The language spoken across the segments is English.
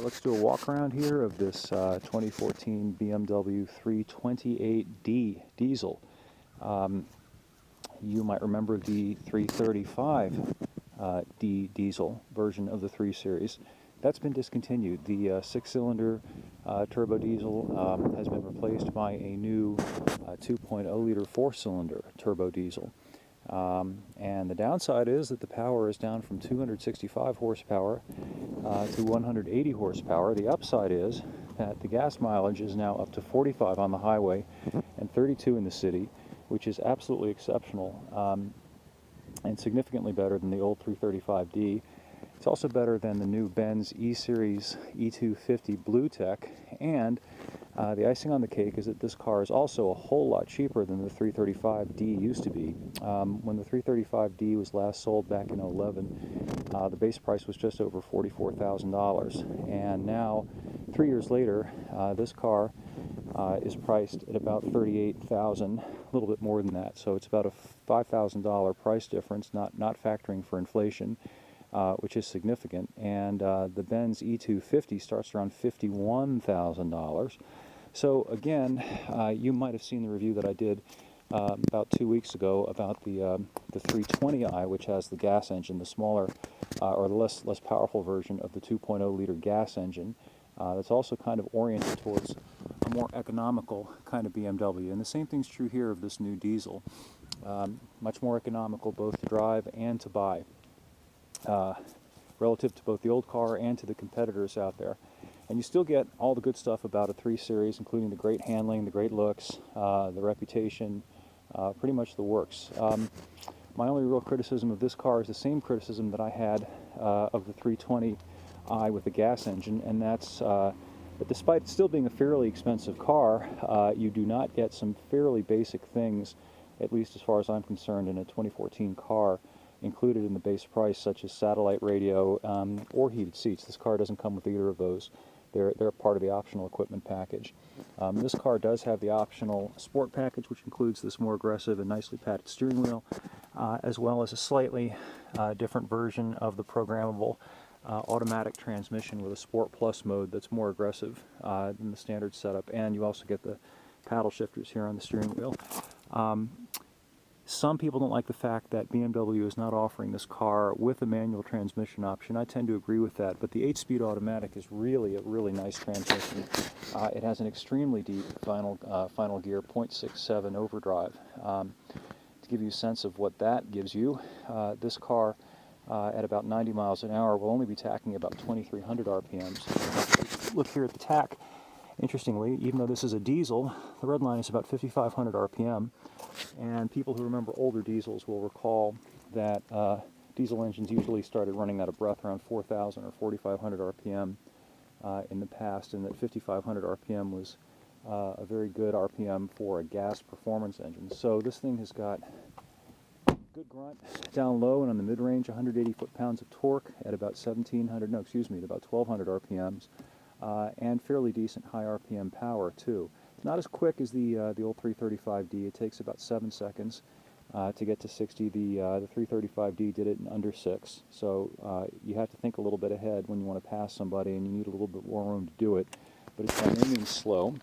Let's do a walk around here of this 2014 BMW 328D diesel. You might remember the 335D diesel version of the 3 Series. That's been discontinued. The 6-cylinder turbo diesel has been replaced by a new 2.0-liter 4-cylinder turbo diesel. And the downside is that the power is down from 265 horsepower to 180 horsepower. The upside is that the gas mileage is now up to 45 on the highway and 32 in the city, which is absolutely exceptional and significantly better than the old 335D. It's also better than the new Benz E-Series E250 Blue Tech, and the icing on the cake is that this car is also a whole lot cheaper than the 335D used to be. When the 335D was last sold back in 2011, the base price was just over $44,000, and now, 3 years later, this car is priced at about $38,000, a little bit more than that. So it's about a $5,000 price difference, not factoring for inflation. Which is significant, and the Benz E250 starts around $51,000. So again, you might have seen the review that I did about 2 weeks ago about the 320i, which has the gas engine, the smaller or the less powerful version of the 2.0-liter gas engine. That's also kind of oriented towards a more economical kind of BMW, and the same thing's true here of this new diesel. Much more economical both to drive and to buy. Relative to both the old car and to the competitors out there. And you still get all the good stuff about a 3 Series, including the great handling, the great looks, the reputation, pretty much the works. My only real criticism of this car is the same criticism that I had of the 320i with the gas engine, and that's that despite still being a fairly expensive car, you do not get some fairly basic things, at least as far as I'm concerned, in a 2014 car included in the base price, such as satellite radio or heated seats. This car doesn't come with either of those. They're part of the optional equipment package. This car does have the optional sport package, which includes this more aggressive and nicely padded steering wheel, as well as a slightly different version of the programmable automatic transmission with a Sport Plus mode that's more aggressive than the standard setup. And you also get the paddle shifters here on the steering wheel. Some people don't like the fact that BMW is not offering this car with a manual transmission option. I tend to agree with that, but the 8-speed automatic is really a really nice transmission. It has an extremely deep final gear 0.67 overdrive. To give you a sense of what that gives you, this car at about 90 miles an hour will only be tacking about 2,300 RPMs. Look here at the tack. Interestingly, even though this is a diesel, the red line is about 5,500 RPM, and people who remember older diesels will recall that diesel engines usually started running out of breath around 4,000 or 4,500 RPM in the past, and that 5,500 RPM was a very good RPM for a gas performance engine. So this thing has got good grunt down low and on the mid-range, 180 foot-pounds of torque at about at about 1,200 RPMs. And fairly decent high RPM power too. It's not as quick as the old 335D. It takes about 7 seconds to get to 60. The 335D did it in under 6. So you have to think a little bit ahead when you want to pass somebody, and you need a little bit more room to do it. But it's by no means slow.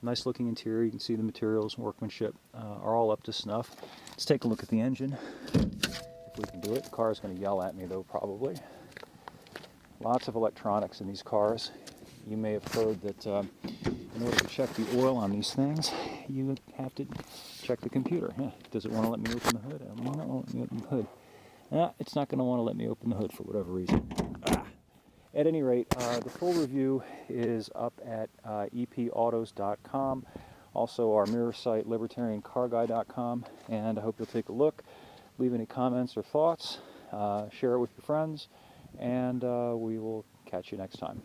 Nice looking interior. You can see the materials and workmanship are all up to snuff. Let's take a look at the engine, if we can do it. The car is going to yell at me though, probably. Lots of electronics in these cars. You may have heard that in order to check the oil on these things, you have to check the computer. Does it want to let me open the hood? It won't let me open the hood. It's not going to want to let me open the hood for whatever reason. At any rate, the full review is up at epautos.com. Also our mirror site, libertariancarguy.com. And I hope you'll take a look. Leave any comments or thoughts. Share it with your friends. And we will catch you next time.